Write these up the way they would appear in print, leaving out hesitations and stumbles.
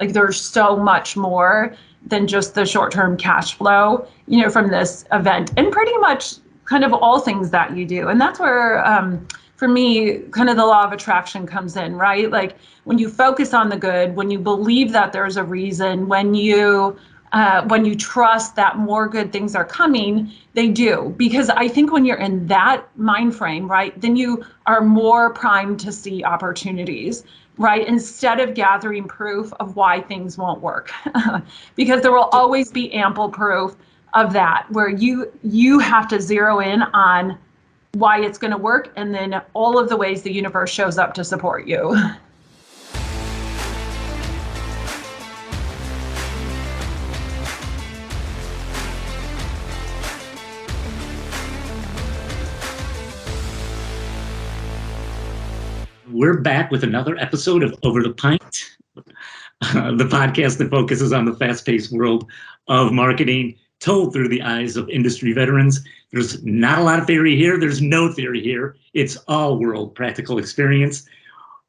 Like there's so much more than just the short-term cash flow, from this event, and pretty much kind of all things that you do. And that's where, for me, kind of the law of attraction comes in, right? Like when you focus on the good, when you believe that there's a reason, when you trust that more good things are coming, they do. Because I think when you're in that mind frame, right, then you are more primed to see opportunities, right? Instead of gathering proof of why things won't work, because there will always be ample proof of that, where you have to zero in on why it's going to work, and then all of the ways the universe shows up to support you. We're back with another episode of Over the Pint, the podcast that focuses on the fast-paced world of marketing, told through the eyes of industry veterans. There's not a lot of theory here. There's no theory here. It's all world practical experience.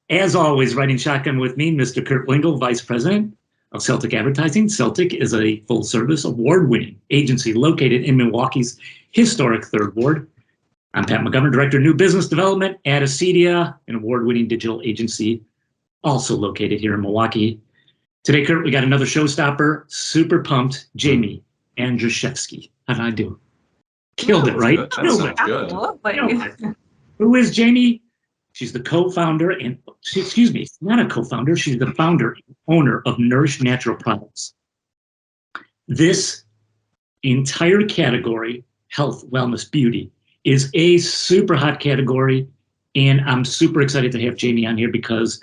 As always, riding shotgun with me, Mr. Kurt Lingle, Vice President of Celtic Advertising. Celtic is a full-service, award-winning agency located in Milwaukee's historic Third Ward. I'm Pat McGovern, Director of New Business Development at Acedia, an award-winning digital agency also located here in Milwaukee. Today, Kurt, we got another showstopper. Super pumped. Jamie Andrzejewski. How did I do? Killed it, right? That sounds good. Absolutely. Who is Jamie? She's the co-founder and, excuse me, not a co-founder. She's the founder and owner of Nourish Natural Products. This entire category, health, wellness, beauty, is a super hot category. And I'm super excited to have Jamie on here because,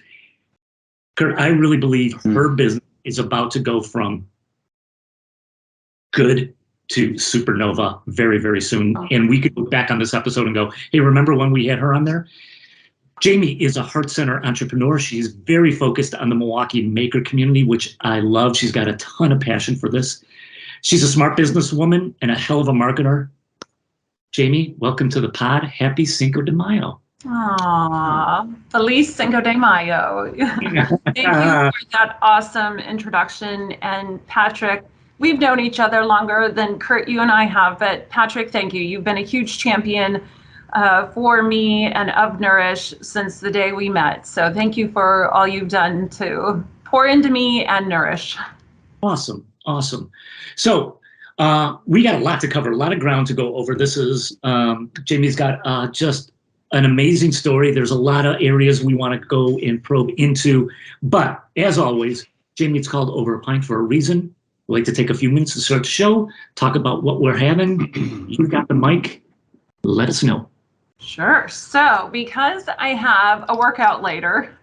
Kurt, I really believe her business is about to go from good to supernova very, very soon. And we could look back on this episode and go, hey, remember when we had her on there? Jamie is a heart center entrepreneur. She's very focused on the Milwaukee maker community, which I love. She's got a ton of passion for this. She's a smart businesswoman and a hell of a marketer. Jamie, welcome to the pod. Happy Cinco de Mayo. Aww, Feliz Cinco de Mayo. Thank you for that awesome introduction. And Patrick, we've known each other longer than Kurt, you and I have, but Patrick, thank you. You've been a huge champion for me and of Nourish since the day we met. So thank you for all you've done to pour into me and Nourish. Awesome, awesome. So we got a lot to cover, a lot of ground to go over. This is, Jamie's got just an amazing story. There's a lot of areas we want to go and probe into. But as always, Jamie, it's called Over a Pint for a reason. We'd like to take a few minutes to start the show, talk about what we're having. You've got the mic. Let us know. Sure. So because I have a workout later,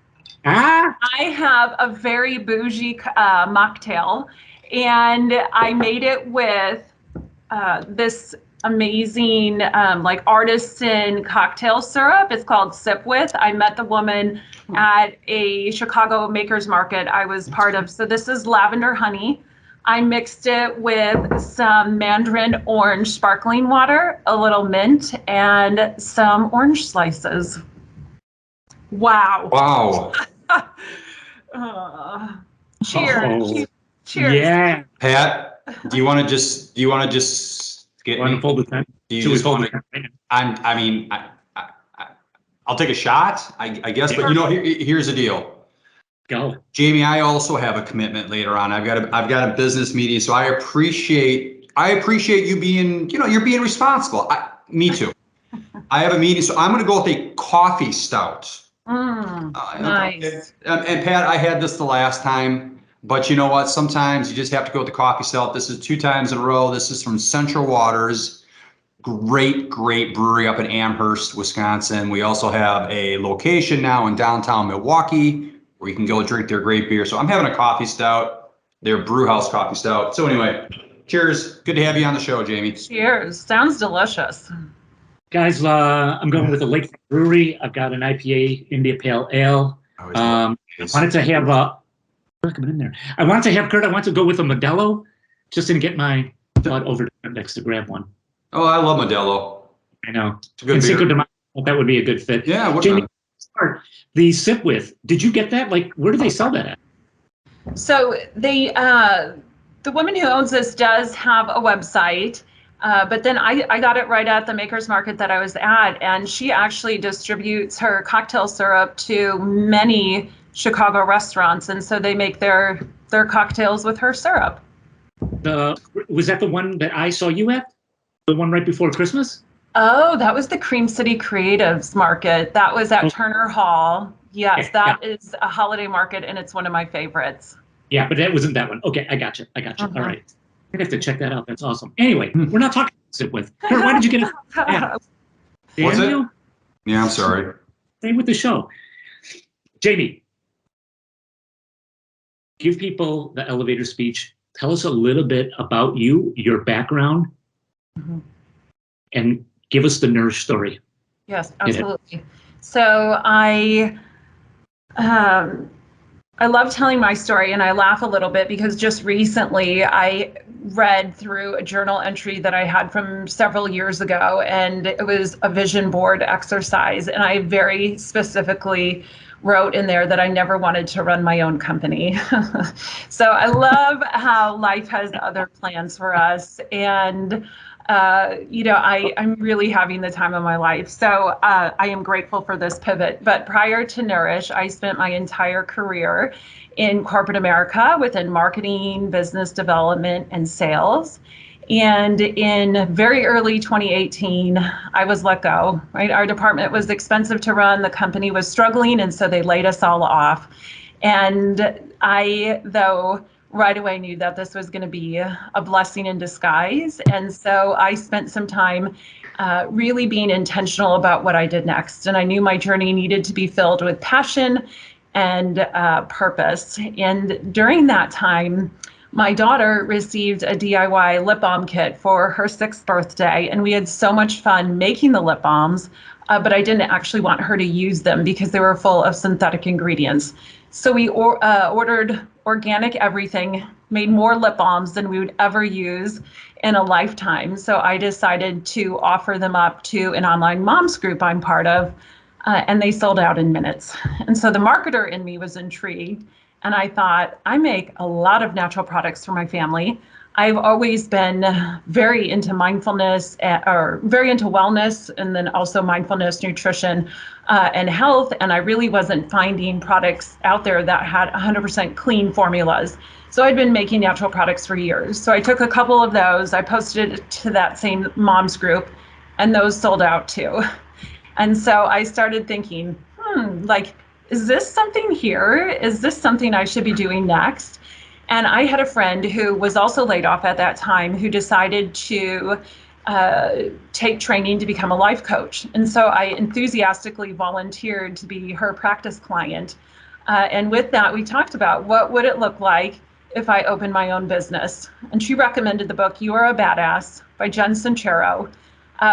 I have a very bougie mocktail, and I made it with this amazing like artisan cocktail syrup. It's called Sip With. I met the woman at a Chicago makers market I was part of. So this is lavender honey. I mixed it with some mandarin orange sparkling water, a little mint, and some orange slices. Wow. Wow. Cheers. Oh, Cheers. yeah. Pat, do you want to just get Want me? to fold the time? Do you Should we just fold want the to? time? I'll take a shot, I guess. But here's the deal. Go. Jamie, I also have a commitment later on. I've got a business meeting, so I appreciate you being, you're being responsible. Me too. I have a meeting, so I'm going to go with a coffee stout. Nice. And Pat, I had this the last time, but you know what? Sometimes you just have to go with the coffee stout. This is 2 times in a row. This is from Central Waters. Great brewery up in Amherst, Wisconsin. We also have a location now in downtown Milwaukee where you can go drink their great beer. So I'm having a coffee stout, their brew house coffee stout. So anyway, cheers. Good to have you on the show, Jamie. Cheers. Sounds delicious. Guys, I'm going with the Lakefront Brewery. I've got an IPA, India Pale Ale. I wanted to have I wanted to have, Kurt, I want to go with a Modelo. Just didn't get my butt over next to grab one. Oh, I love Modelo. I know. It's a good And beer. Cinco de Mayo, that would be a good fit. Yeah, Jamie, start. The Sip With, did you get that? Like, where do they sell that at? So the woman who owns this does have a website, but then I got it right at the Maker's Market that I was at, and she actually distributes her cocktail syrup to many Chicago restaurants, and so they make their cocktails with her syrup. Was that the one that I saw you at? The one right before Christmas? Oh, that was the Cream City Creatives Market. That was at Turner Hall. Yes, that is a holiday market, and it's one of my favorites. Yeah, but that wasn't that one. Okay, I got you. All right. I have to check that out. That's awesome. Anyway, we're not talking sit with. Kurt, why did you get it? Yeah. What's it? Yeah, I'm sorry. Stay with the show. Jamie, give people the elevator speech. Tell us a little bit about you, your background, and give us the Nourish story. Yes, absolutely. So I love telling my story, and I laugh a little bit because just recently I read through a journal entry that I had from several years ago, and it was a vision board exercise. And I very specifically wrote in there that I never wanted to run my own company. So I love how life has other plans for us. And I'm really having the time of my life. So I am grateful for this pivot. But prior to Nourish, I spent my entire career in corporate America within marketing, business development, and sales. And in very early 2018, I was let go, right? Our department was expensive to run. The company was struggling, and so they laid us all off. And I, though, right away knew that this was going to be a blessing in disguise. And so I spent some time really being intentional about what I did next. And I knew my journey needed to be filled with passion and purpose. And during that time, my daughter received a DIY lip balm kit for her 6th birthday, and we had so much fun making the lip balms, but I didn't actually want her to use them because they were full of synthetic ingredients. So we ordered organic everything, made more lip balms than we would ever use in a lifetime. So I decided to offer them up to an online moms group I'm part of, and they sold out in minutes. And so the marketer in me was intrigued, and I thought, I make a lot of natural products for my family. I've always been very into mindfulness or very into wellness, and then also mindfulness, nutrition, and health. And I really wasn't finding products out there that had 100% clean formulas. So I'd been making natural products for years. So I took a couple of those, I posted it to that same moms group, and those sold out too. And so I started thinking, is this something here? Is this something I should be doing next? And I had a friend who was also laid off at that time who decided to take training to become a life coach. And so I enthusiastically volunteered to be her practice client. And with that, we talked about what would it look like if I opened my own business. And she recommended the book, You Are a Badass by Jen Sincero,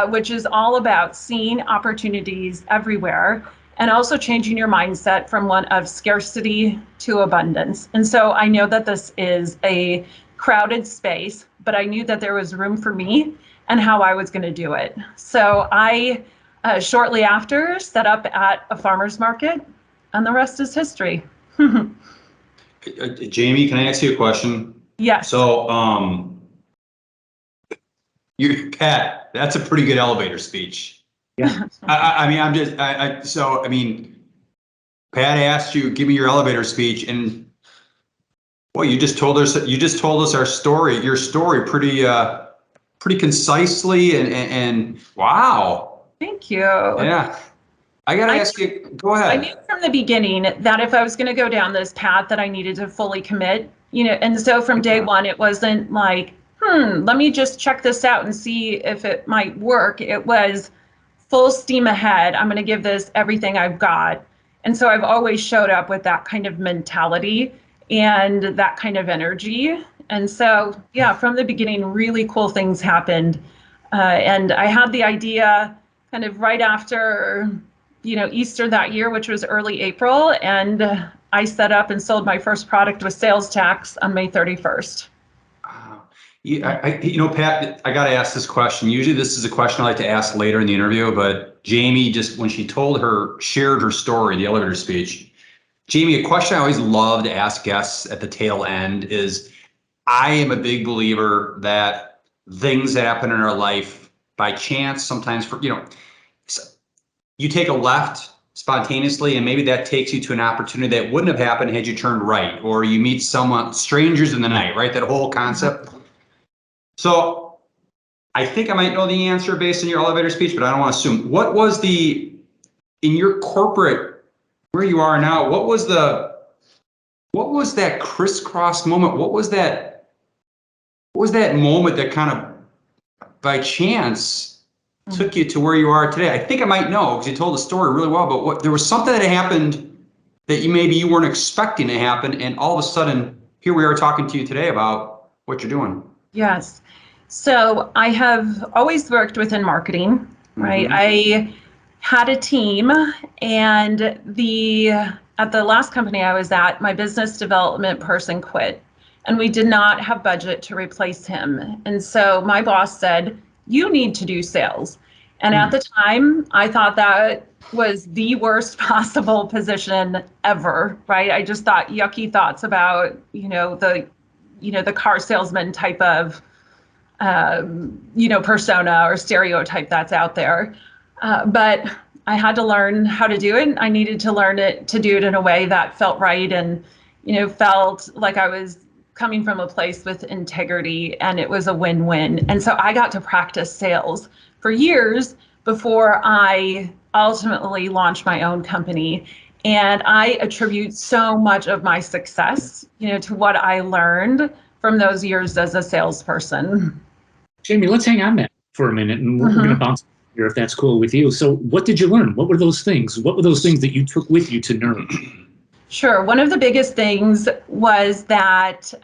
which is all about seeing opportunities everywhere and also changing your mindset from one of scarcity to abundance. And so I know that this is a crowded space, but I knew that there was room for me and how I was going to do it. So I shortly after set up at a farmer's market, and the rest is history. Jamie, can I ask you a question? Yes. So Pat, that's a pretty good elevator speech. Yeah. I mean, Pat asked you, give me your elevator speech, and boy, you just told us our story, your story pretty concisely and wow. Thank you. Yeah. I gotta ask you, go ahead. I knew from the beginning that if I was going to go down this path that I needed to fully commit, and so from day one, it wasn't like, let me just check this out and see if it might work. It was full steam ahead. I'm going to give this everything I've got. And so I've always showed up with that kind of mentality and that kind of energy. And so, yeah, from the beginning, really cool things happened. And I had the idea kind of right after, Easter that year, which was early April. And I set up and sold my first product with sales tax on May 31st. Yeah, Pat, I got to ask this question. Usually this is a question I like to ask later in the interview, but Jamie, just when she shared her story, the elevator speech, Jamie, a question I always love to ask guests at the tail end is, I am a big believer that things that happen in our life by chance, sometimes you take a left spontaneously and maybe that takes you to an opportunity that wouldn't have happened had you turned right, or you meet someone, strangers in the night, right? That whole concept. So I think I might know the answer based on your elevator speech, but I don't want to assume. What was in your corporate, where you are now, what was that crisscross moment? What was that moment that kind of by chance took you to where you are today? I think I might know because you told the story really well, but there was something that happened that you weren't expecting to happen, and all of a sudden here we are talking to you today about what you're doing. Yes. So I have always worked within marketing, right? I had a team, and at the last company I was at, my business development person quit, and we did not have budget to replace him. And so my boss said, "You need to do sales." And at the time, I thought that was the worst possible position ever, right? I just thought yucky thoughts about, the car salesman type of, persona or stereotype that's out there. But I had to learn how to do it. I needed to learn to do it in a way that felt right and, felt like I was coming from a place with integrity, and it was a win-win. And so I got to practice sales for years before I ultimately launched my own company. And I attribute so much of my success, to what I learned from those years as a salesperson. Jamie, let's hang on that for a minute, and we're going to bounce here if that's cool with you. So what did you learn? What were those things? What were those things that you took with you to Nourish? Sure. One of the biggest things was that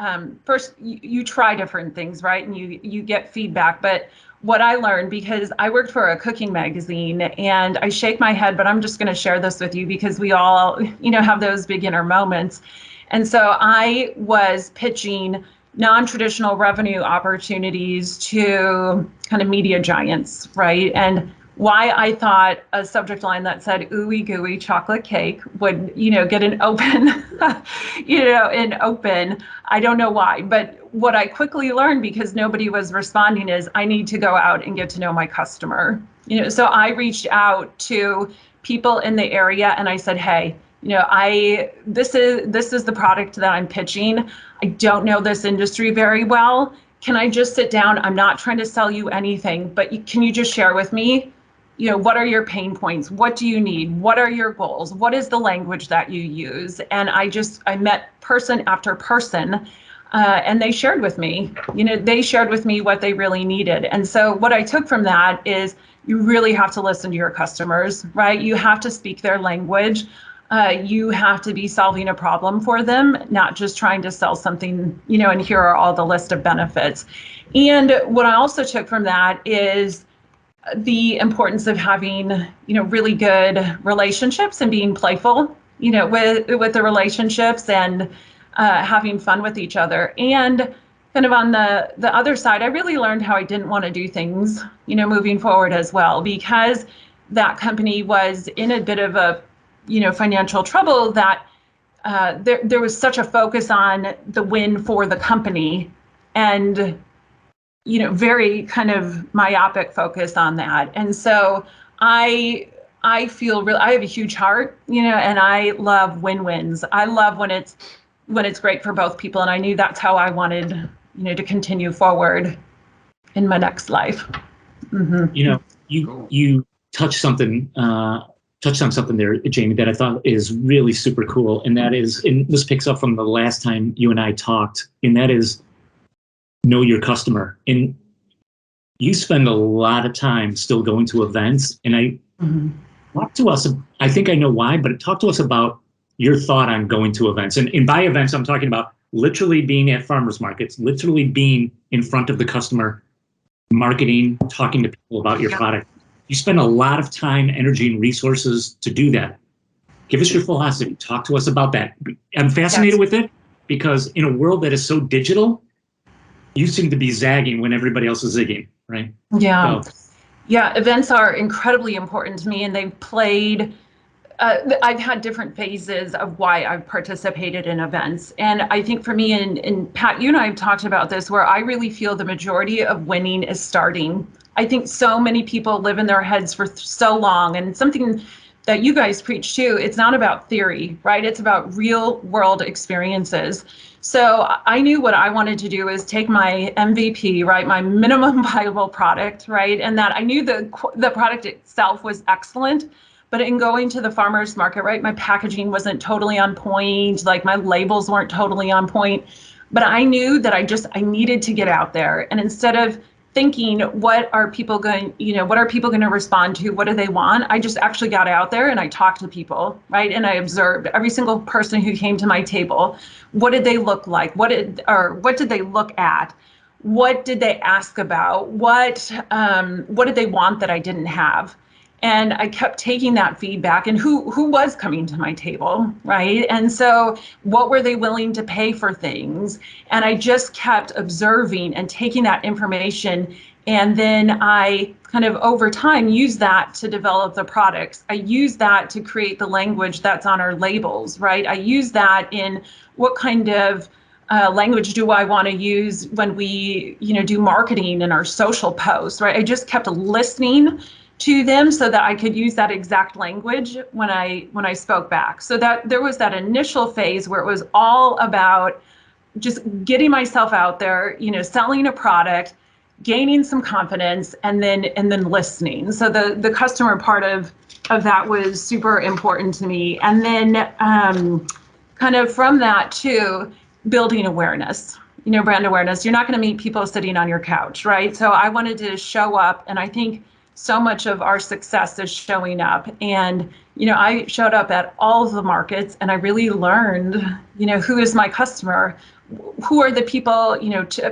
first, you try different things, right? And you get feedback. But what I learned, because I worked for a cooking magazine, and I shake my head, but I'm just going to share this with you because we all, have those beginner moments. And so I was pitching non-traditional revenue opportunities to kind of media giants, right? And why I thought a subject line that said ooey gooey chocolate cake would, get an open, I don't know why. But what I quickly learned, because nobody was responding, is I need to go out and get to know my customer. So I reached out to people in the area and I said, hey, this is the product that I'm pitching. I don't know this industry very well. Can I just sit down? I'm not trying to sell you anything, but can you just share with me, what are your pain points? What do you need? What are your goals? What is the language that you use? And I met person after person, and they shared with me, what they really needed. And so what I took from that is you really have to listen to your customers, right? You have to speak their language. You have to be solving a problem for them, not just trying to sell something, and here are all the list of benefits. And what I also took from that is the importance of having, really good relationships and being playful, with the relationships and having fun with each other. And kind of on the other side, I really learned how I didn't want to do things, moving forward as well, because that company was in a bit of a, financial trouble, that there was such a focus on the win for the company, and very kind of myopic focus on that. And so I feel I have a huge heart, and I love win-wins. I love when it's great for both people, and I knew that's how I wanted, to continue forward in my next life. You touched on something there, Jamie, that I thought is really super cool, and that is, and this picks up from the last time you and I talked, and that is know your customer. And you spend a lot of time still going to events, and talk to us. I think I know why, but talk to us about your thought on going to events. And by events, I'm talking about literally being at farmers markets, literally being in front of the customer, marketing, talking to people about your product. You spend a lot of time, energy, and resources to do that. Give us your philosophy. Talk to us about that. I'm fascinated with it because in a world that is so digital, you seem to be zagging when everybody else is zigging, right? Yeah. Yeah, events are incredibly important to me, and they've played I've had different phases of why I've participated in events. And I think for me, and Pat, you and I have talked about this, where I really feel the majority of winning is starting. I think so many people live in their heads for so long, and something that you guys preach too, it's not about theory, right? It's about real world experiences. So I knew what I wanted to do is take my MVP, right, my minimum viable product, right, and that I knew the product itself was excellent. But in going to the farmer's market, right, my packaging wasn't totally on point, like my labels weren't totally on point. But I knew that I needed to get out there. And instead of thinking, what are people going to respond to? What do they want? I just actually got out there and I talked to people, right? And I observed every single person who came to my table. What did they look like? What did they look at? What did they ask about? What did they want that I didn't have? And I kept taking that feedback, and who was coming to my table, right? And so what were they willing to pay for things? And I just kept observing and taking that information. And then I kind of over time used that to develop the products. I used that to create the language that's on our labels, right? I used that in what kind of language do I want to use when we, do marketing in our social posts, right? I just kept listening to them so that I could use that exact language when I spoke back. So that there was that initial phase where it was all about just getting myself out there, selling a product, gaining some confidence, and then listening. So the customer part of that was super important to me. And then kind of from that too, building awareness, brand awareness. You're not going to meet people sitting on your couch, right? So I wanted to show up, and I think so much of our success is showing up. And, I showed up at all of the markets, and I really learned, who is my customer? Who are the people,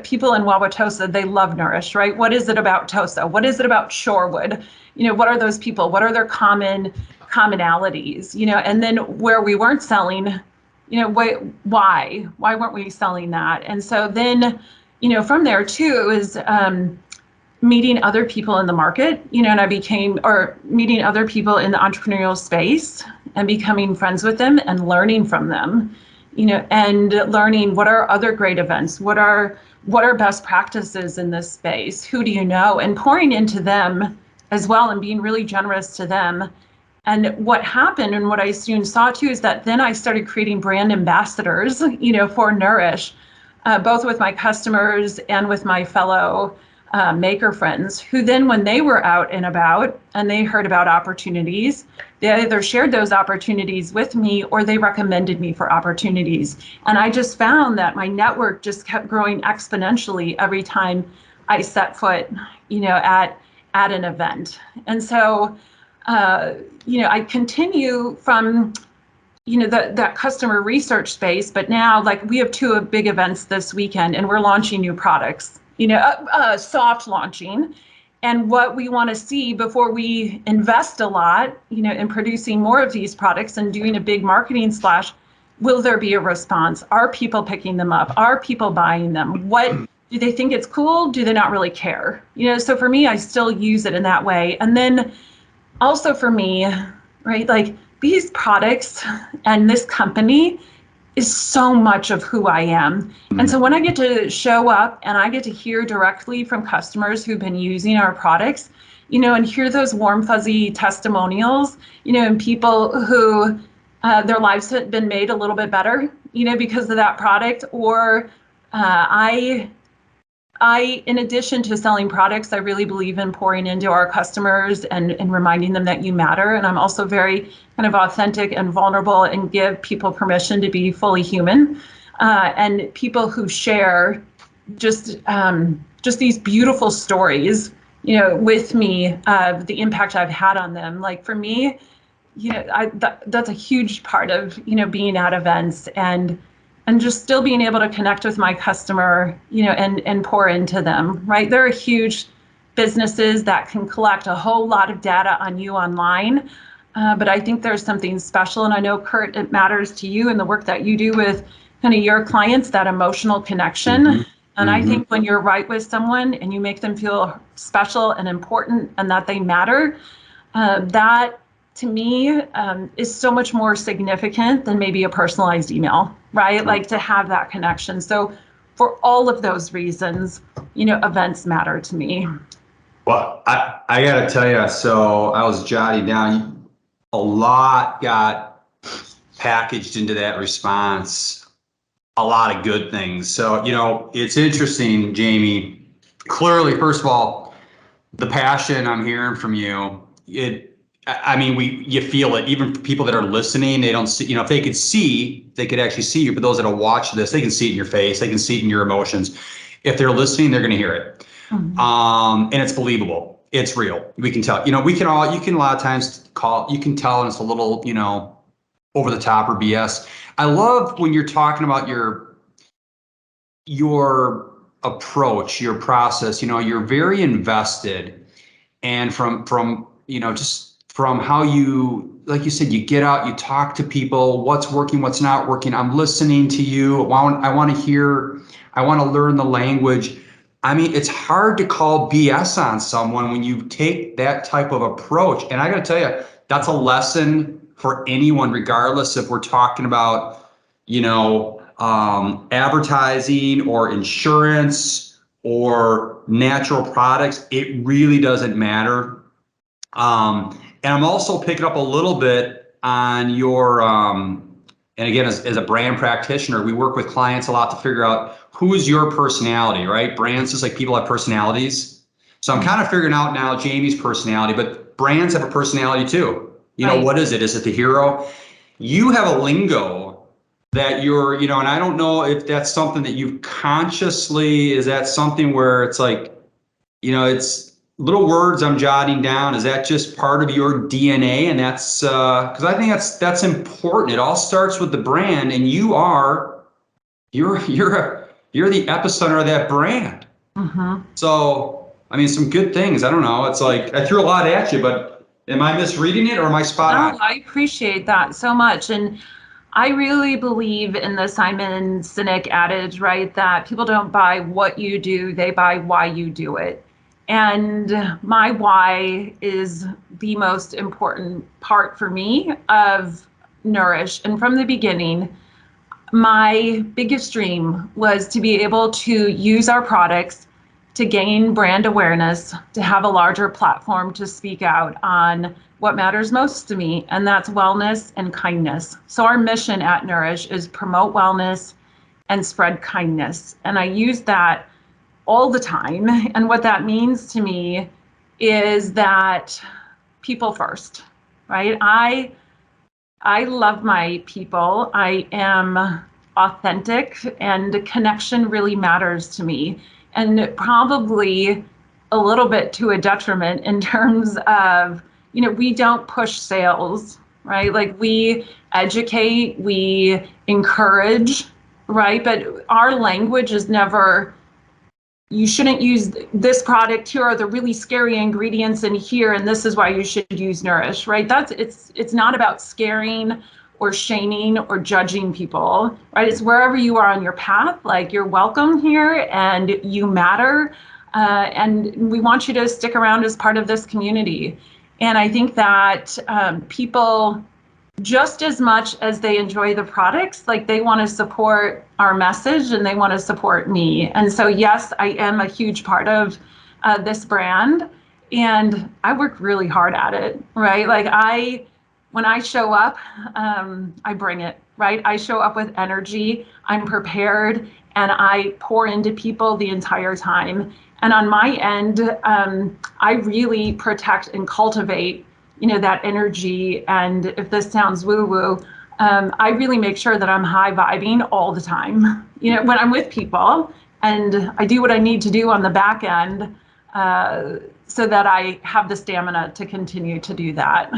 people in Wauwatosa, they love Nourish, right? What is it about Tosa? What is it about Shorewood? What are those people? What are their commonalities? And then where we weren't selling, why weren't we selling that? And so then, from there too is, meeting other people in the market, and meeting other people in the entrepreneurial space and becoming friends with them and learning from them, and learning what are other great events, what are best practices in this space, who do you know, and pouring into them as well and being really generous to them. And what happened and what I soon saw too is that then I started creating brand ambassadors, for Nourish, both with my customers and with my fellow maker friends, who then when they were out and about and they heard about opportunities, they either shared those opportunities with me or they recommended me for opportunities. And I just found that my network just kept growing exponentially every time I set foot, at an event. And so, I continue from, that customer research space, but now like we have two big events this weekend and we're launching new products. Soft launching. And what we want to see before we invest a lot, in producing more of these products and doing a big marketing splash, will there be a response? Are people picking them up? Are people buying them? What do they think it's cool? Do they not really care? So for me, I still use it in that way. And then also for me, right, like these products and this company is so much of who I am. And so when I get to show up and I get to hear directly from customers who've been using our products, and hear those warm, fuzzy testimonials, and people who their lives have been made a little bit better, because of that product, or I, in addition to selling products, I really believe in pouring into our customers and reminding them that you matter. And I'm also very kind of authentic and vulnerable and give people permission to be fully human. And people who share just these beautiful stories, with me of the impact I've had on them. Like for me, that's a huge part of, being at events and just still being able to connect with my customer, and pour into them, right? There are huge businesses that can collect a whole lot of data on you online, but I think there's something special, and I know, Kurt, it matters to you and the work that you do with kind of your clients, that emotional connection. And I think when you're right with someone and you make them feel special and important and that they matter, that to me is so much more significant than maybe a personalized email, right? Like to have that connection. So for all of those reasons, events matter to me. Well, I got to tell you, so I was jotting down, a lot got packaged into that response, a lot of good things. So, it's interesting, Jamie. Clearly, first of all, the passion I'm hearing from you, you feel it. Even for people that are listening, they don't see, if they could see, they could actually see you. For those that will watch this, they can see it in your face, they can see it in your emotions. If they're listening, they're going to hear it. And it's believable. It's real. We can tell. You can a lot of times you can tell, and it's a little, over the top or BS. I love when you're talking about your approach, your process. You're very invested, and from just from how you, like you said, you get out, you talk to people, what's working, what's not working. I'm listening to you. I want to hear. I want to learn the language. I mean, it's hard to call BS on someone when you take that type of approach. And I got to tell you, that's a lesson for anyone, regardless if we're talking about, advertising or insurance or natural products. It really doesn't matter. And I'm also picking up a little bit on your, and again, as a brand practitioner, we work with clients a lot to figure out who's your personality, right? Brands, just like people have personalities. So I'm kind of figuring out now Jamie's personality, but brands have a personality too. Right. What is it? Is it the hero? You have a lingo that you're, and I don't know if that's something that you've consciously, is that something where it's like, it's little words I'm jotting down. Is that just part of your DNA? And that's because I think that's important. It all starts with the brand, and you're the epicenter of that brand. Mm-hmm. So, I mean, some good things. I don't know. It's like I threw a lot at you, but am I misreading it or am I spot on? No, I appreciate that so much. And I really believe in the Simon Sinek adage, right? That people don't buy what you do, they buy why you do it. And my why is the most important part for me of Nourish. And from the beginning, my biggest dream was to be able to use our products to gain brand awareness, to have a larger platform to speak out on what matters most to me, and that's wellness and kindness. So our mission at Nourish is promote wellness and spread kindness. And I use that all the time. And what that means to me is that people first, right? I love my people. I am authentic, and connection really matters to me. And probably a little bit to a detriment in terms of, we don't push sales, right? Like we educate, we encourage, right? But our language is never, you shouldn't use this product. Here are the really scary ingredients in here, and this is why you should use Nourish, right? It's not about scaring or shaming or judging people, right? It's wherever you are on your path, like you're welcome here and you matter. And we want you to stick around as part of this community. And I think that people, just as much as they enjoy the products, like they want to support our message and they want to support me. And so, yes, I am a huge part of this brand, and I work really hard at it, right? Like when I show up, I bring it, right? I show up with energy, I'm prepared, and I pour into people the entire time. And on my end, I really protect and cultivate that energy. And if this sounds woo-woo, I really make sure that I'm high vibing all the time, when I'm with people, and I do what I need to do on the back end so that I have the stamina to continue to do that.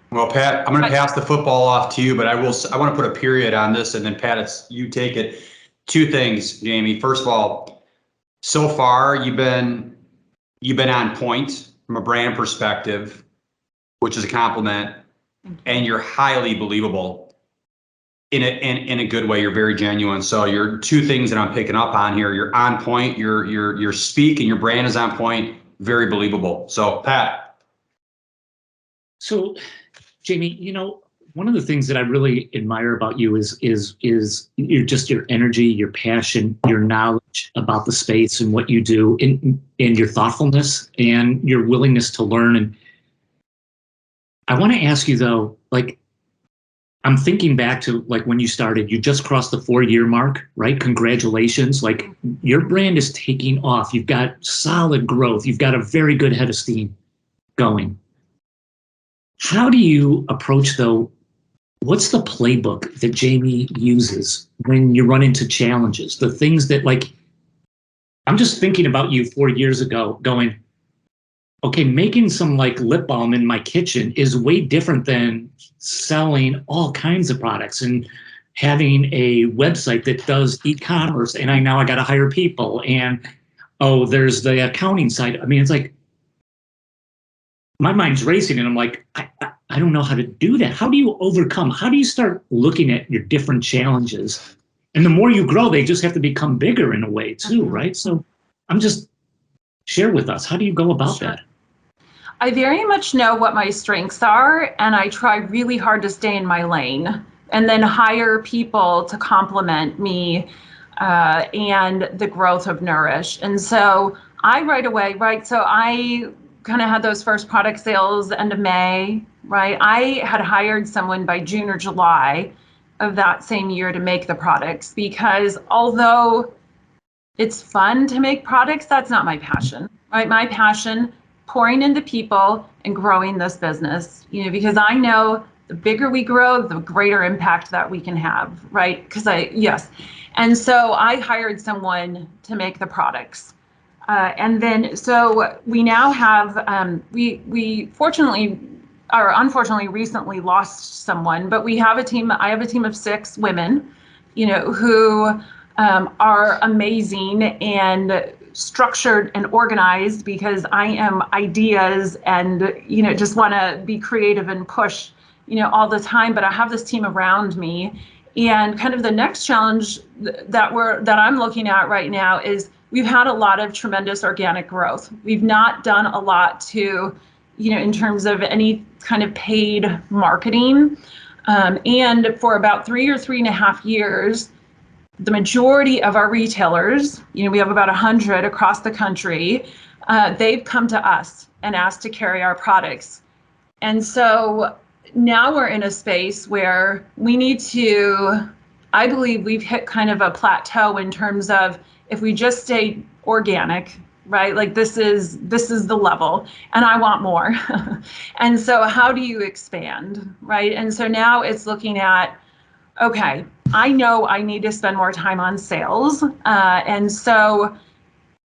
Well, Pat, I'm going to pass the football off to you, but I want to put a period on this, and then Pat, you take it. Two things, Jamie. First of all, so far you've been on point from a brand perspective, which is a compliment, and you're highly believable in a good way. You're very genuine. So you're two things that I'm picking up on here. You're on point. Your speak and your brand is on point. Very believable. So Pat. So Jamie, one of the things that I really admire about you is your energy, your passion, your knowledge about the space and what you do, and your thoughtfulness and your willingness to learn. And I want to ask you though, like, I'm thinking back to like when you started, you just crossed the 4-year mark, right? Congratulations. Like your brand is taking off. You've got solid growth. You've got a very good head of steam going. How do you approach though? What's the playbook that Jamie uses when you run into challenges? The things that like, I'm just thinking about you 4 years ago going, okay, making some like lip balm in my kitchen is way different than selling all kinds of products and having a website that does e-commerce. And now I got to hire people. And, oh, there's the accounting side. I mean, it's like, my mind's racing and I'm like, I don't know how to do that. How do you overcome? How do you start looking at your different challenges? And the more you grow, they just have to become bigger in a way too, right? So share with us, how do you go about that? I very much know what my strengths are, and I try really hard to stay in my lane and then hire people to complement me and the growth of Nourish. And so I right away, right? So I kind of had those first product sales end of May, right? I had hired someone by June or July of that same year to make the products, because although it's fun to make products, that's not my passion, right? My passion, pouring into people and growing this business, because I know the bigger we grow, the greater impact that we can have, right? And so I hired someone to make the products. And then, so we now have, we fortunately, or unfortunately recently lost someone, but we have a team, I have a team of 6 women, who are amazing and structured and organized, because I am ideas and, just want to be creative and push, all the time. But I have this team around me. And kind of the next challenge that I'm looking at right now is we've had a lot of tremendous organic growth. We've not done a lot to, in terms of any kind of paid marketing. And for about 3 or 3.5 years, the majority of our retailers, we have about 100 across the country, they've come to us and asked to carry our products. And so now we're in a space where we need to, I believe we've hit kind of a plateau in terms of if we just stay organic, right? Like this is the level, and I want more. And so how do you expand, right? And so now it's looking at, okay, I know I need to spend more time on sales. And so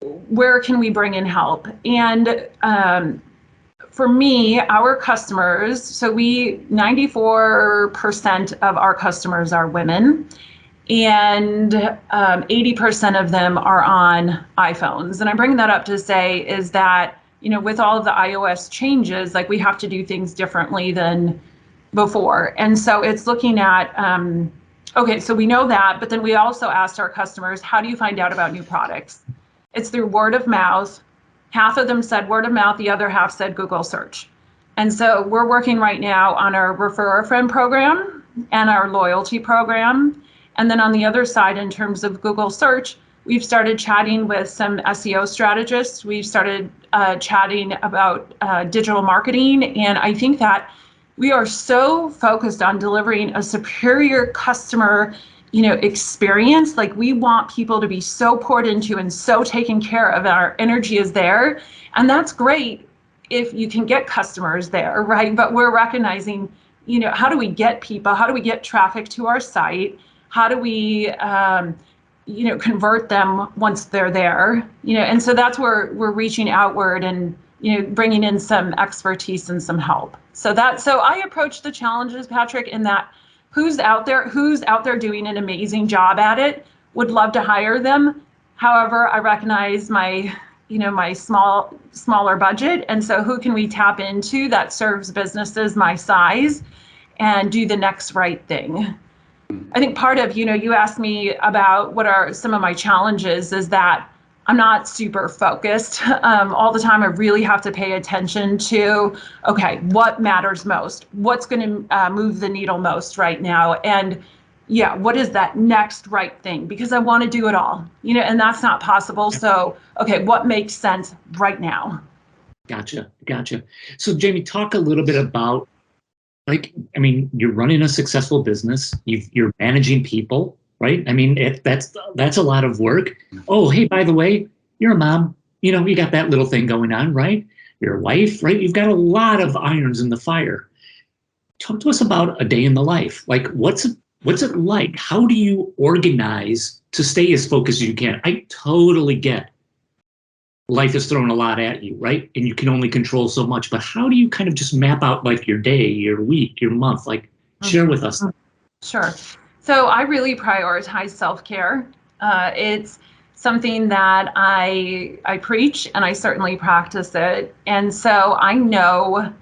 where can we bring in help? And for me, our customers, so 94% of our customers are women, and 80% of them are on iPhones. And I bring that up to say is that, with all of the iOS changes, like we have to do things differently than before. And so it's looking at, okay, so we know that, but then we also asked our customers, how do you find out about new products? It's through word of mouth. Half of them said word of mouth, the other half said Google search. And so we're working right now on our Refer a Friend program and our loyalty program. And then on the other side, in terms of Google search, we've started chatting with some SEO strategists. We've started chatting about digital marketing. And I think that we are so focused on delivering a superior customer, experience. Like we want people to be so poured into and so taken care of. Our energy is there. And that's great if you can get customers there, right? But we're recognizing, how do we get people? How do we get traffic to our site? How do we, convert them once they're there? And so that's where we're reaching outward and, bringing in some expertise and some help. So I approach the challenges, Patrick, in that who's out there doing an amazing job at it, would love to hire them. However, I recognize my smaller budget. And so who can we tap into that serves businesses my size and do the next right thing? I think part of, you asked me about what are some of my challenges, is that I'm not super focused all the time. I really have to pay attention to, okay, what matters most? What's going to move the needle most right now? And yeah, what is that next right thing? Because I want to do it all, and that's not possible. So, okay, what makes sense right now? Gotcha. So Jamie, talk a little bit about, you're running a successful business. You're managing people, right? That's a lot of work. Oh, hey, by the way, you're a mom. You got that little thing going on, right? You're a wife, right? You've got a lot of irons in the fire. Talk to us about a day in the life. Like, what's it like? How do you organize to stay as focused as you can? I totally get life is throwing a lot at you, right? And you can only control so much, but how do you kind of just map out like your day, your week, your month? Like, share with us. Sure. So I really prioritize self-care. It's something that I preach, and I certainly practice it. And so I know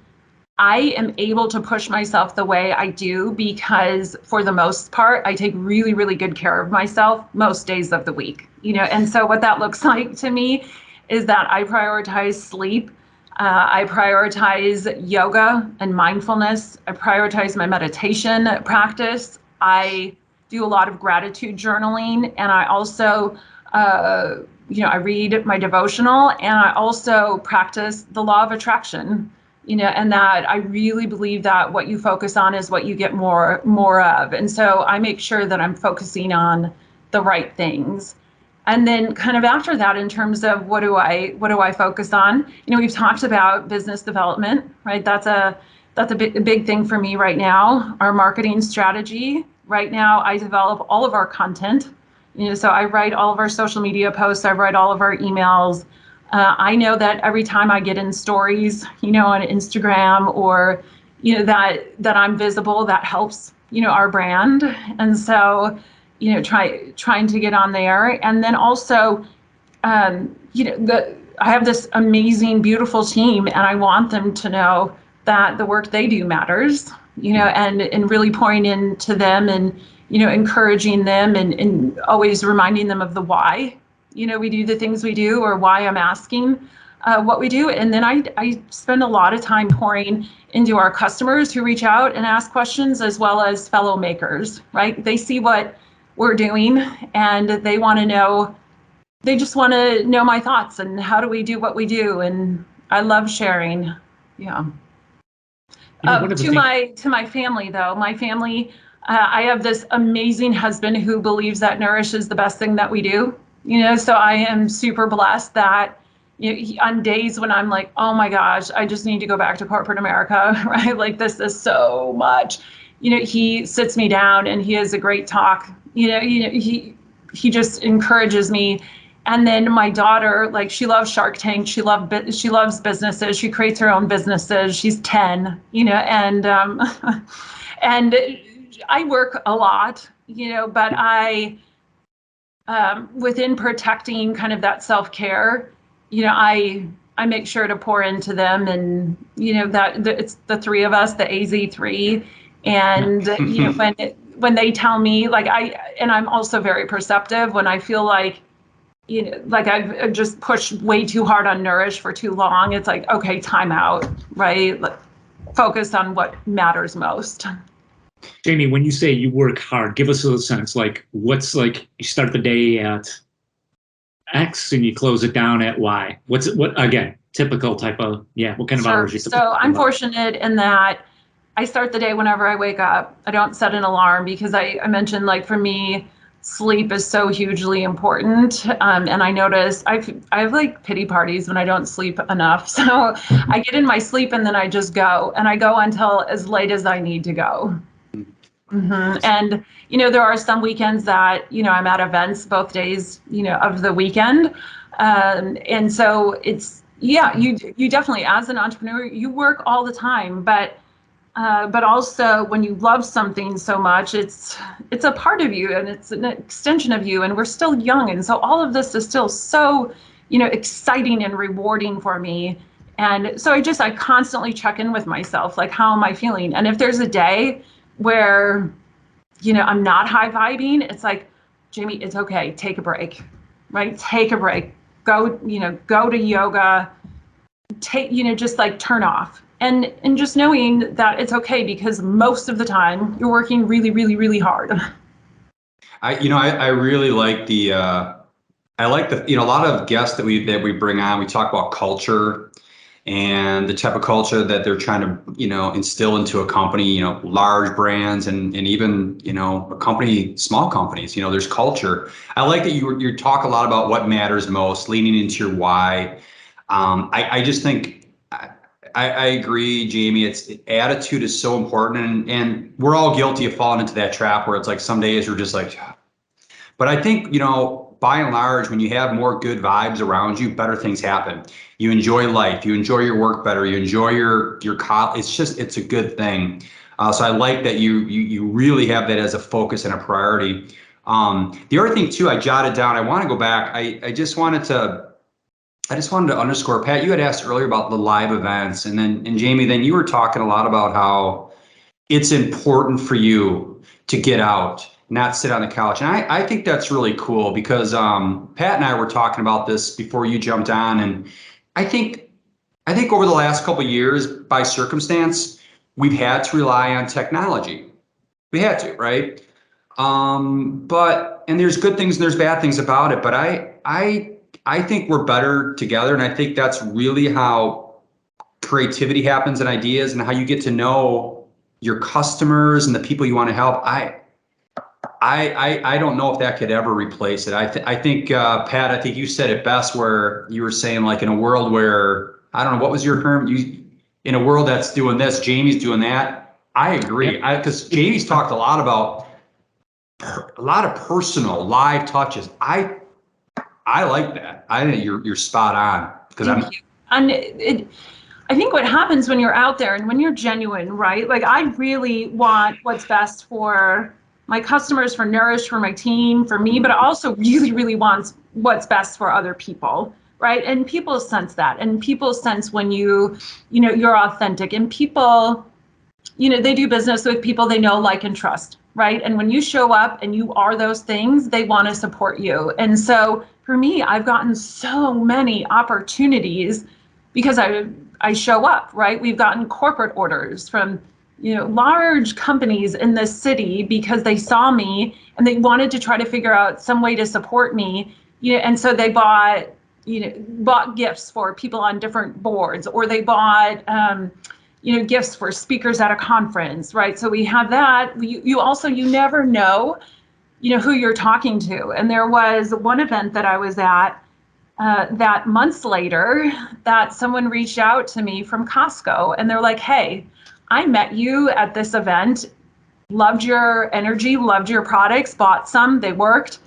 I am able to push myself the way I do because for the most part, I take really, really good care of myself most days of the week, and so what that looks like to me is that I prioritize sleep. I prioritize yoga and mindfulness. I prioritize my meditation practice. I do a lot of gratitude journaling, and I also, I read my devotional, and I also practice the law of attraction. And that I really believe that what you focus on is what you get more of. And so I make sure that I'm focusing on the right things. And then kind of after that, in terms of what do I focus on? We've talked about business development, right? That's a big thing for me right now. Our marketing strategy. Right now, I develop all of our content. So I write all of our social media posts. I write all of our emails. I know that every time I get in stories, on Instagram or, that I'm visible, that helps, our brand. And so, trying to get on there. And then also, I have this amazing, beautiful team, and I want them to know that the work they do matters, and really pouring into them and, encouraging them and always reminding them of the why, we do the things we do, or why I'm asking what we do. And then I spend a lot of time pouring into our customers who reach out and ask questions, as well as fellow makers, right? They see what we're doing and they just want to know my thoughts and how do we do what we do. And I love sharing. Yeah. To my family though, my family, I have this amazing husband who believes that Nourish is the best thing that we do. So I am super blessed that on days when I'm like, oh my gosh, I just need to go back to corporate America, right? Like this is so much. He sits me down and he has a great talk. He just encourages me. And then my daughter, like she loves Shark Tank. She loves businesses. She creates her own businesses. She's 10, and and I work a lot, but I. Within protecting kind of that self-care, I make sure to pour into them, and that it's the three of us, the AZ3, and when they tell me, like I'm also very perceptive when I feel like like I've just pushed way too hard on Nourish for too long. It's like, okay, time out, right? Like, focus on what matters most. Jamie, when you say you work hard, give us a sense, like what's like you start the day at X and you close it down at Y. What again, typical type of, what kind of hours you So I'm fortunate in that I start the day whenever I wake up. I don't set an alarm because I mentioned, like, for me, sleep is so hugely important. And I notice I have like pity parties when I don't sleep enough. So I get in my sleep and then I just go, and I go until as late as I need to go. Mm-hmm. And, there are some weekends that, I'm at events both days, of the weekend. And so it's, you definitely, as an entrepreneur, you work all the time, but also when you love something so much, it's a part of you and it's an extension of you, and we're still young. And so all of this is still so, exciting and rewarding for me. And so I constantly check in with myself, like, how am I feeling? And if there's a day where, I'm not high vibing, it's like, Jamie, it's okay. Take a break, right? Take a break. go to yoga, just like turn off. And just knowing that it's okay, because most of the time you're working really, really, really hard. I really like a lot of guests that we bring on, we talk about culture and the type of culture that they're trying to, instill into a company, large brands and even, a company, small companies, there's culture. I like that you talk a lot about what matters most, leaning into your why. I just think, I agree, Jamie. Attitude is so important, and we're all guilty of falling into that trap where it's like some days you're just like, but I think, by and large, when you have more good vibes around you, better things happen. You enjoy life, you enjoy your work better, you enjoy your it's a good thing. So I like that you really have that as a focus and a priority. The other thing too, I jotted down, I want to go back. I just wanted to underscore, Pat, you had asked earlier about the live events, and Jamie, then you were talking a lot about how it's important for you to get out, not sit on the couch. And I think that's really cool because Pat and I were talking about this before you jumped on. And I think over the last couple of years, by circumstance, we've had to rely on technology. We had to, right? And there's good things and there's bad things about it. But I think we're better together. And I think that's really how creativity happens and ideas and how you get to know your customers and the people you want to help. I don't know if that could ever replace it. I think, Pat, I think you said it best where you were saying, like, in a world where, I don't know, what was your term? In a world that's doing this, Jamie's doing that. I agree. Because Jamie's talked a lot about a lot of personal live touches. I like that. I think you're spot on. Thank you. And I think what happens when you're out there and when you're genuine, right? Like, I really want what's best for my customers, for Nourish, for my team, for me, but I also really, really want what's best for other people, right? And people sense that, and people sense when you're authentic, and people, they do business with people they know, like, and trust, right? And when you show up and you are those things, they want to support you. And so for me, I've gotten so many opportunities because I show up, right? We've gotten corporate orders from large companies in this city because they saw me and they wanted to try to figure out some way to support me, and so they bought gifts for people on different boards, or they bought gifts for speakers at a conference, right? So we have that. You never know who you're talking to. And there was one event that I was at that months later that someone reached out to me from Costco, and they're like, hey, I met you at this event, loved your energy, loved your products, bought some, they worked.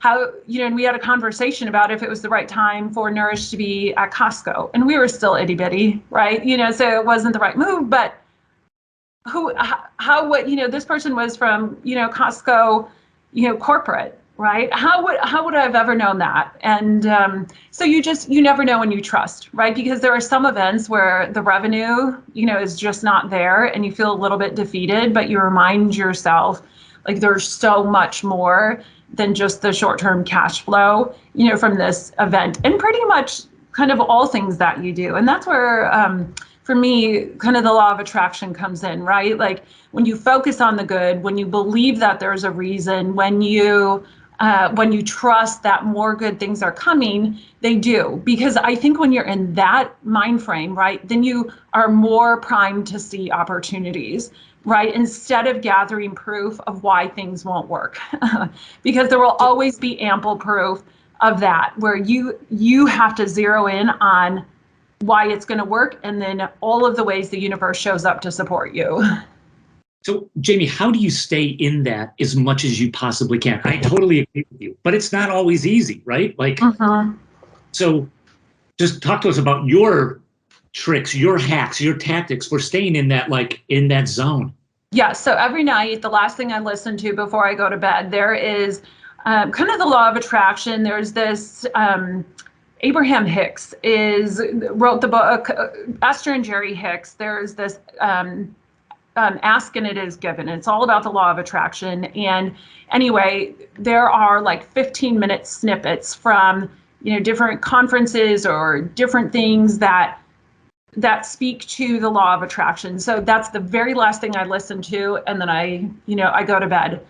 And we had a conversation about if it was the right time for Nourish to be at Costco. And we were still itty bitty, right? So it wasn't the right move, but this person was from, Costco, corporate, right? How would I have ever known that? And so you never know when you trust, right? Because there are some events where the revenue, is just not there and you feel a little bit defeated, but you remind yourself, like, there's so much more than just the short-term cash flow, from this event, and pretty much kind of all things that you do. And that's where, for me, kind of the law of attraction comes in, right? Like, when you focus on the good, when you believe that there's a reason, when you trust that more good things are coming, they do. Because I think when you're in that mind frame, right, then you are more primed to see opportunities, right? Instead of gathering proof of why things won't work, because there will always be ample proof of that, where you have to zero in on why it's going to work, and then all of the ways the universe shows up to support you. So, Jamie, how do you stay in that as much as you possibly can? I totally agree with you, but it's not always easy, right? Like, So just talk to us about your tricks, your hacks, your tactics for staying in that zone. Yeah, so every night, the last thing I listen to before I go to bed, there is kind of the law of attraction. There's this, Abraham Hicks wrote the book, Esther and Jerry Hicks. There's this, ask and it is given. It's all about the law of attraction. And anyway, there are like 15-minute snippets from different conferences or different things that speak to the law of attraction. So that's the very last thing I listen to. And then I go to bed.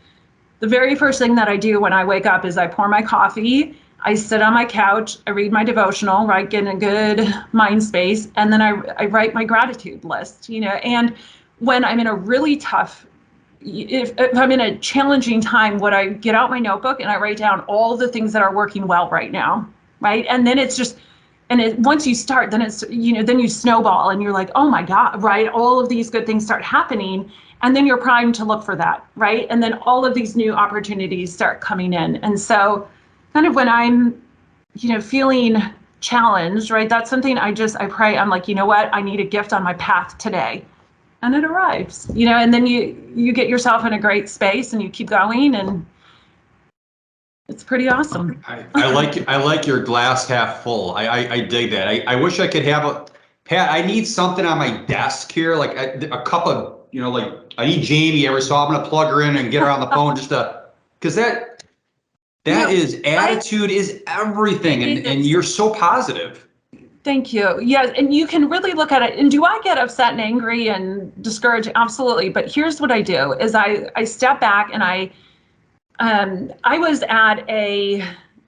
The very first thing that I do when I wake up is I pour my coffee, I sit on my couch, I read my devotional, right, get in a good mind space, and then I write my gratitude list, and when I'm in a really tough, if I'm in a challenging time, what I get out my notebook and I write down all the things that are working well right now, right? And then it's just, once you start, then it's, then you snowball and you're like, oh my God, right? All of these good things start happening. And then you're primed to look for that, right? And then all of these new opportunities start coming in. And so kind of when I'm, feeling challenged, right? That's something I pray. I'm like, you know what? I need a gift on my path today. And it arrives, and then you get yourself in a great space and you keep going, and it's pretty awesome. I like your glass half full. I dig that. I wish I could have Pat, I need something on my desk here, like a cup of, like I need Jamie every so I'm gonna plug her in and get her on the phone because that is attitude is everything, and you're so positive. Thank you. Yes, and you can really look at it. And do I get upset and angry and discouraged? Absolutely. But here's what I do: is I step back and I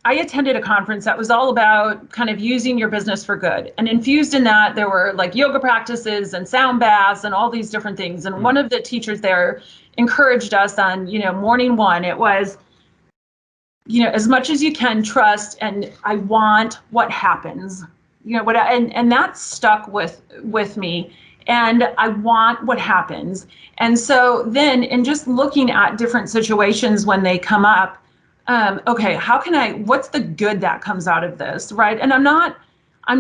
attended a conference that was all about kind of using your business for good. And infused in that, there were like yoga practices and sound baths and all these different things. And one of the teachers there encouraged us on, morning one, it was, as much as you can trust, and I want what happens. And that stuck with me, and I want what happens. And so then in just looking at different situations when they come up, okay, what's the good that comes out of this, right? And I'm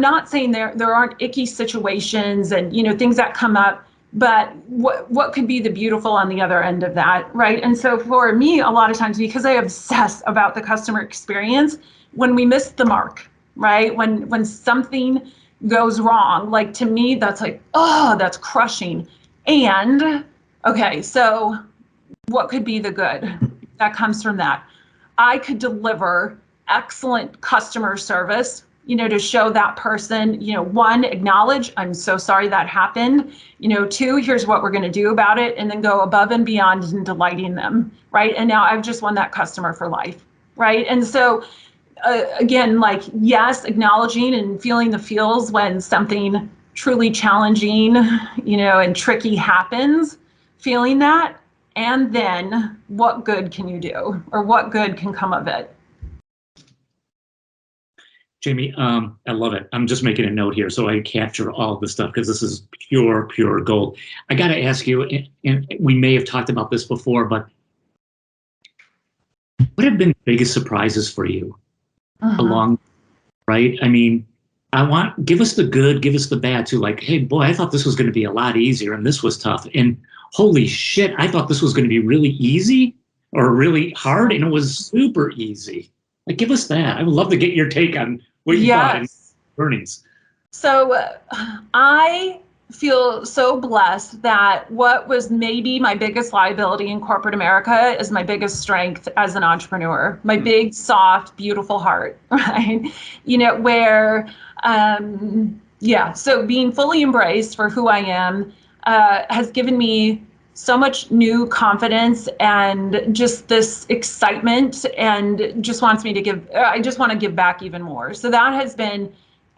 not saying there aren't icky situations and, things that come up, but what could be the beautiful on the other end of that, right? And so for me, a lot of times, because I obsess about the customer experience, when we miss the mark, right? When something goes wrong, like to me, that's like, oh, that's crushing. And okay, so what could be the good that comes from that? I could deliver excellent customer service, to show that person, one, acknowledge, I'm so sorry that happened. Two, here's what we're going to do about it, and then go above and beyond in delighting them, right? And now I've just won that customer for life, right? And so again, like, yes, acknowledging and feeling the feels when something truly challenging, and tricky happens, feeling that, and then what good can you do, or what good can come of it? Jamie, I love it. I'm just making a note here so I capture all of this stuff, because this is pure gold. I got to ask you, and we may have talked about this before, but what have been the biggest surprises for you along, right? I mean, give us the good, give us the bad too. Like, hey, boy, I thought this was going to be a lot easier and this was tough. And holy shit, I thought this was going to be really easy or really hard, and it was super easy. Like, give us that. I would love to get your take on what you thought and learnings. So I feel so blessed that what was maybe my biggest liability in corporate America is my biggest strength as an entrepreneur. My big, soft, beautiful heart, right? Where, so being fully embraced for who I am has given me so much new confidence and just this excitement, and just wants me to I just want to give back even more. So that has been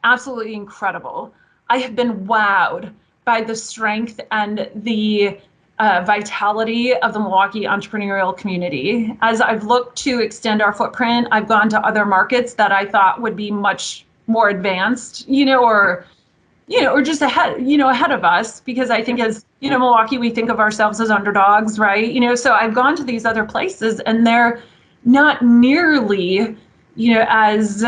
absolutely incredible. I have been wowed by the strength and the vitality of the Milwaukee entrepreneurial community. As I've looked to extend our footprint, I've gone to other markets that I thought would be much more advanced, or just ahead of us, because I think as, Milwaukee, we think of ourselves as underdogs, right? So I've gone to these other places and they're not nearly, as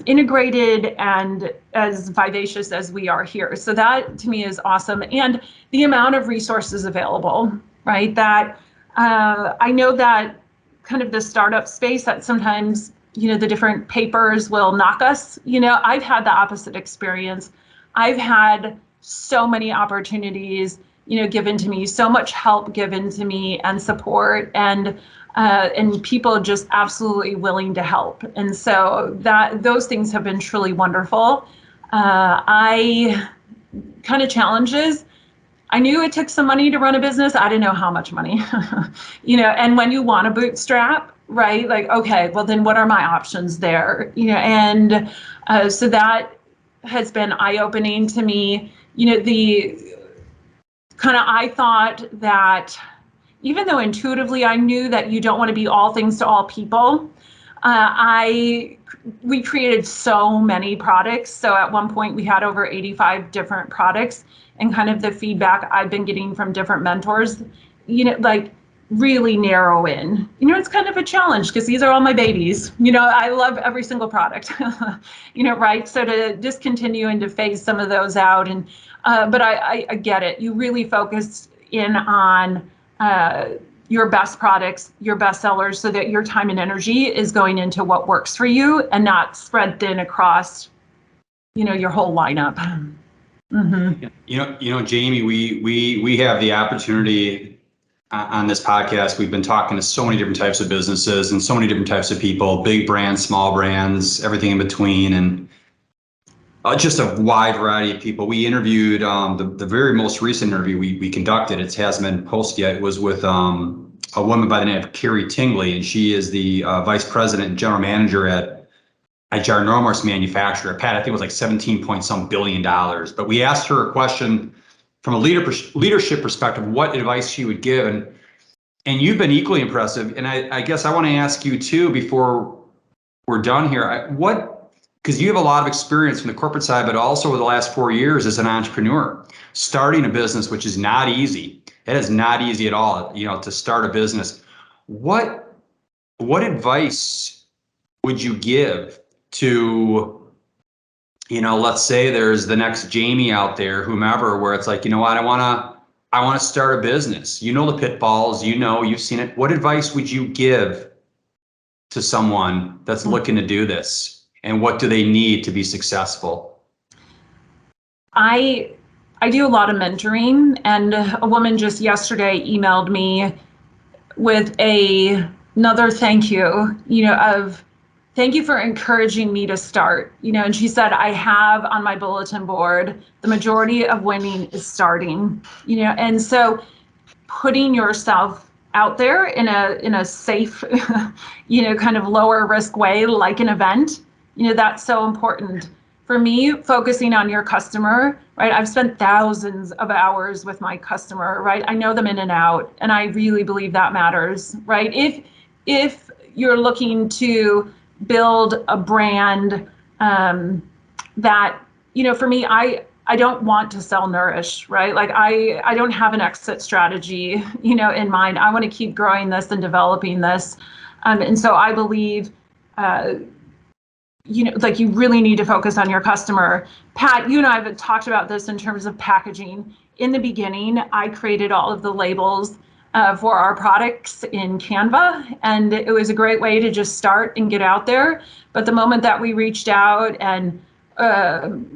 integrated and as vivacious as we are here. So that to me is awesome. And the amount of resources available, right? That I know that kind of the startup space, that sometimes, the different papers will knock us. I've had the opposite experience. I've had so many opportunities given to me, so much help given to me and support, and people just absolutely willing to help. And so those things have been truly wonderful. I kind of challenges. I knew it took some money to run a business. I didn't know how much money, and when you want to bootstrap, right? Like, okay, well then what are my options there? And so that has been eye-opening to me. I thought that even though intuitively I knew that you don't want to be all things to all people, we created so many products. So at one point we had over 85 different products, and kind of the feedback I've been getting from different mentors, really narrow in. It's kind of a challenge because these are all my babies. I love every single product, right? So to discontinue and to phase some of those out, and but I get it. You really focus in on your best products, your best sellers, so that your time and energy is going into what works for you and not spread thin across, your whole lineup. Mm-hmm. Jamie, we have the opportunity on this podcast. We've been talking to so many different types of businesses and so many different types of people, big brands, small brands, everything in between, and just a wide variety of people. We interviewed the very most recent interview we conducted. It hasn't been posted yet. It was with a woman by the name of Carrie Tingley, and she is the vice president and general manager at ginormous manufacturer. Pat, I think it was like 17 point some billion dollars. But we asked her a question from a leadership perspective, what advice she would give, and you've been equally impressive. And I guess I want to ask you too before we're done here. Because you have a lot of experience from the corporate side, but also over the last 4 years as an entrepreneur, starting a business, which is not easy. It is not easy at all, to start a business. What advice would you give to, let's say there's the next Jamie out there, whomever, where it's like, I want to start a business. The pitfalls, you've seen it. What advice would you give to someone that's looking to do this? And what do they need to be successful? I do a lot of mentoring, and a woman just yesterday emailed me with another thank you, of thank you for encouraging me to start, and she said, I have on my bulletin board, the majority of winning is starting, and so putting yourself out there in a safe, kind of lower risk way, like an event, that's so important. For me, focusing on your customer, right? I've spent thousands of hours with my customer, right? I know them in and out, and I really believe that matters, right? If you're looking to build a brand that, for me, I don't want to sell Nourish, right? Like I don't have an exit strategy, in mind. I want to keep growing this and developing this. And so I believe, you really need to focus on your customer. Pat, you and I have talked about this in terms of packaging. In the beginning, I created all of the labels for our products in Canva, and it was a great way to just start and get out there. But the moment that we reached out and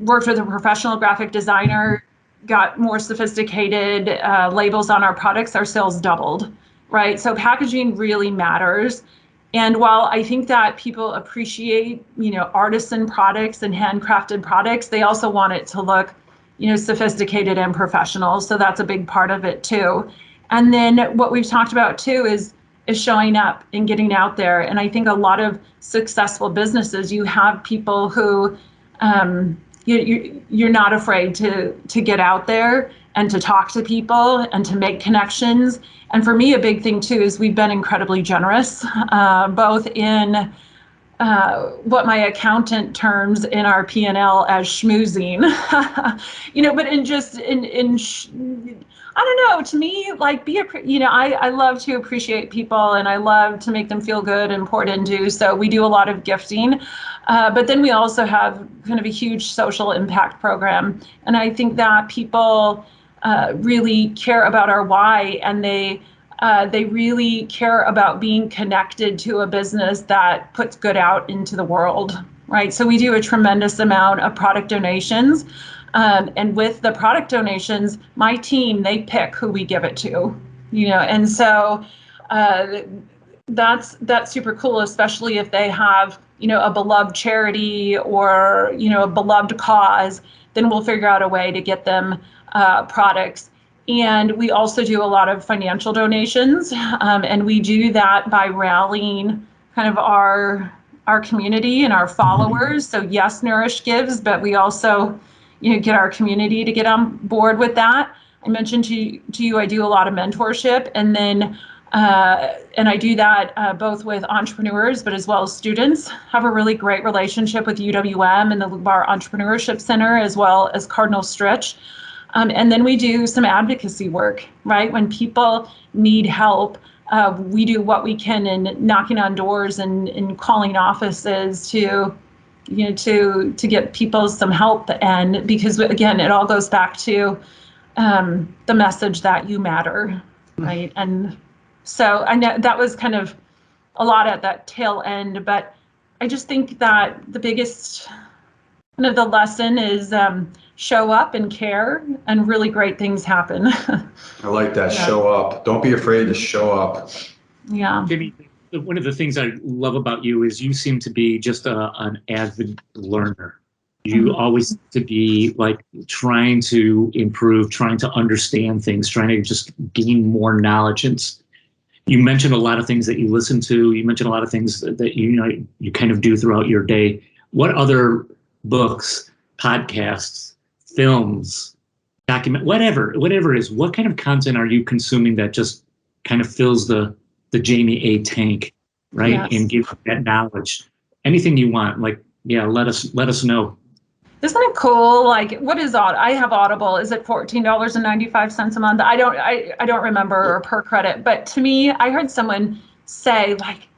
worked with a professional graphic designer, got more sophisticated labels on our products, our sales doubled, right? So packaging really matters. And while I think that people appreciate, artisan products and handcrafted products, they also want it to look, sophisticated and professional. So that's a big part of it too. And then what we've talked about too is showing up and getting out there. And I think a lot of successful businesses, you have people who you're not afraid to get out there and to talk to people and to make connections. And for me, a big thing too is we've been incredibly generous, both in what my accountant terms in our P&L as schmoozing, but I don't know, to me, like I love to appreciate people, and I love to make them feel good and poured into. So we do a lot of gifting, but then we also have kind of a huge social impact program. And I think that people really care about our why, and they really care about being connected to a business that puts good out into the world, right? So we do a tremendous amount of product donations. And with the product donations, my team, they pick who we give it to, and so that's super cool, especially if they have, a beloved charity or, a beloved cause, then we'll figure out a way to get them products. And we also do a lot of financial donations, and we do that by rallying kind of our community and our followers. So yes, Nourish gives, but we also, get our community to get on board with that. I mentioned to you, I do a lot of mentorship, and then and I do that both with entrepreneurs, but as well as students. Have a really great relationship with UWM and the Bar Entrepreneurship Center, as well as Cardinal Stritch. And then we do some advocacy work, right? When people need help, we do what we can in knocking on doors and calling offices to, to get people some help. And because, again, it all goes back to the message that you matter, right? And so I know that was kind of a lot at that tail end, but I just think that the biggest kind of the lesson is show up and care, and really great things happen. I like that. Yeah. Show up. Don't be afraid to show up. Yeah. Jimmy, one of the things I love about you is you seem to be just an avid learner. You always seem to be like trying to improve, trying to understand things, trying to just gain more knowledge. And you mentioned a lot of things that you listen to. You mentioned a lot of things that you kind of do throughout your day. What other books, podcasts, films, whatever it is, what kind of content are you consuming that just kind of fills the Jamie A tank, right? Yes. And gives you that knowledge. Anything you want, like, yeah, let us know. Isn't it cool? Like, what is I have Audible. Is it $14.95 a month? I don't remember, or per credit. But to me, I heard someone say, like,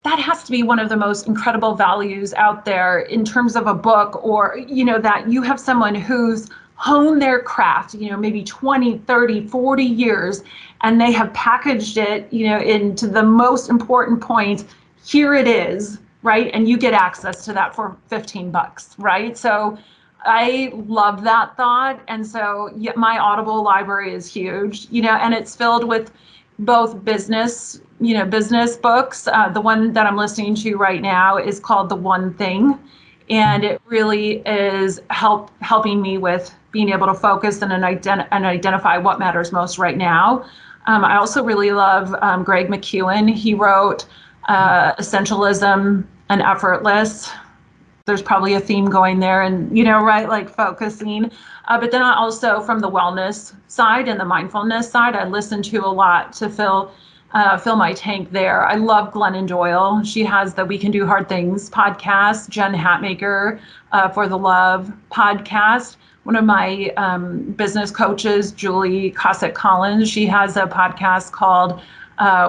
that has to be one of the most incredible values out there in terms of a book, or, that you have someone who's honed their craft, maybe 20, 30, 40 years, and they have packaged it, into the most important point. Here it is, right? And you get access to that for $15, right? So I love that thought. And so my Audible library is huge, and it's filled with both business books. The one that I'm listening to right now is called The One Thing. And it really is helping me with being able to focus and identify what matters most right now. I also really love Greg McKeown. He wrote Essentialism and Effortless. There's probably a theme going there, and, right, like focusing. But then I also, from the wellness side and the mindfulness side, I listen to a lot to fill my tank there. I love Glennon Doyle. She has the We Can Do Hard Things podcast. Jen Hatmaker, For the Love podcast. One of my business coaches, Julie Cossack-Collins, she has a podcast called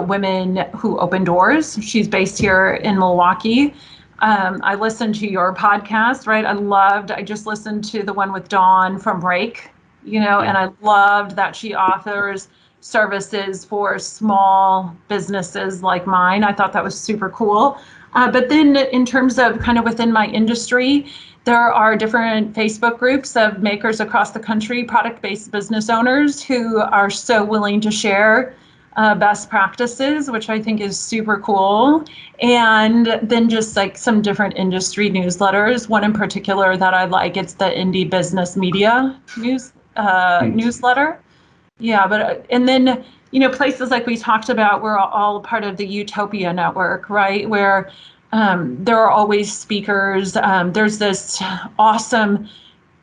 Women Who Open Doors. She's based here in Milwaukee. I listened to your podcast, right? I just listened to the one with Dawn from Break, and I loved that she offers services for small businesses like mine. I thought that was super cool. But then in terms of kind of within my industry, there are different Facebook groups of makers across the country, product-based business owners who are so willing to share best practices, which I think is super cool. And then just like some different industry newsletters. One in particular that I like, it's the Indie Business Media newsletter. Yeah, but and then, places like we talked about, we're all part of the Utopia Network, right? Where there are always speakers. There's this awesome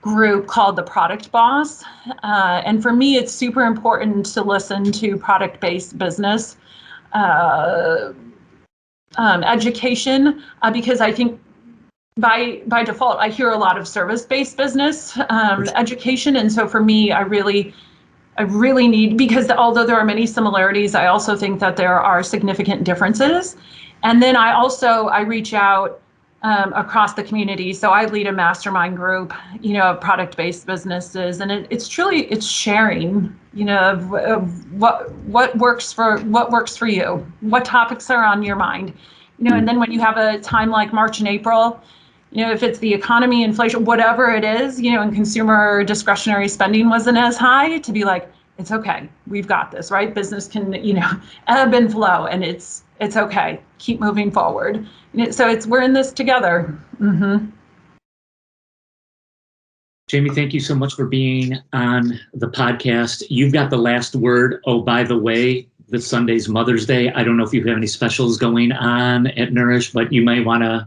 group called the Product Boss. And for me, it's super important to listen to product-based business education, because I think by default, I hear a lot of service-based business education. And so for me, I really need, because although there are many similarities, I also think that there are significant differences. And then I reach out across the community. So I lead a mastermind group, of product-based businesses, and it's sharing, of what works for you, what topics are on your mind, and then when you have a time like March and April, if it's the economy, inflation, whatever it is, and consumer discretionary spending wasn't as high, to be like, it's okay, we've got this, right? Business can, ebb and flow, and it's okay. Keep moving forward. So we're in this together. Mm-hmm. Jamie, thank you so much for being on the podcast. You've got the last word. Oh, by the way, this Sunday's Mother's Day. I don't know if you have any specials going on at Nourish, but you may want to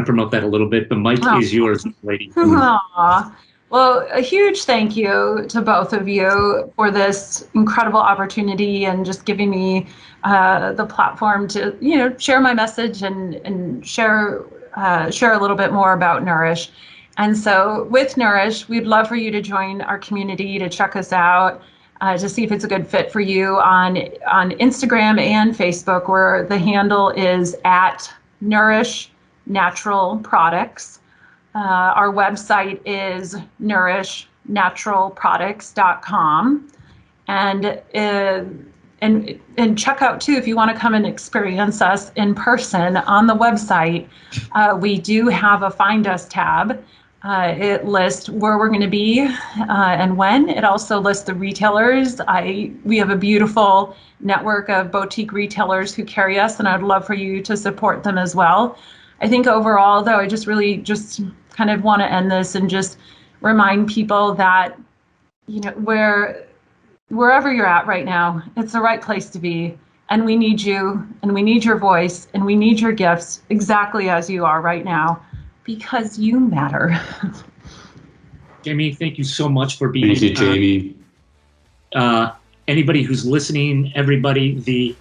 promote that a little bit. The mic is yours, lady. Aww. Well, a huge thank you to both of you for this incredible opportunity and just giving me the platform to, share my message and share a little bit more about Nourish. And so with Nourish, we'd love for you to join our community, to check us out, to see if it's a good fit for you on Instagram and Facebook, where the handle is at Nourish Natural Products. Our website is nourishnaturalproducts.com. And check out too, if you want to come and experience us in person on the website, we do have a Find Us tab. It lists where we're going to be and when. It also lists the retailers. We have a beautiful network of boutique retailers who carry us, and I'd love for you to support them as well. I think overall, though, I just really kind of want to end this and just remind people that, wherever you're at right now, it's the right place to be. And we need you, and we need your voice, and we need your gifts exactly as you are right now, because you matter. Jamie, thank you so much for being. Thank you, Jamie. Anybody who's listening, everybody,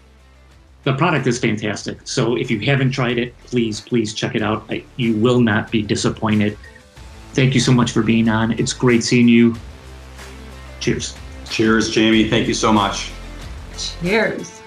the product is fantastic. So if you haven't tried it, please check it out. You will not be disappointed. Thank you so much for being on. It's great seeing you. Cheers. Cheers, Jamie. Thank you so much. Cheers.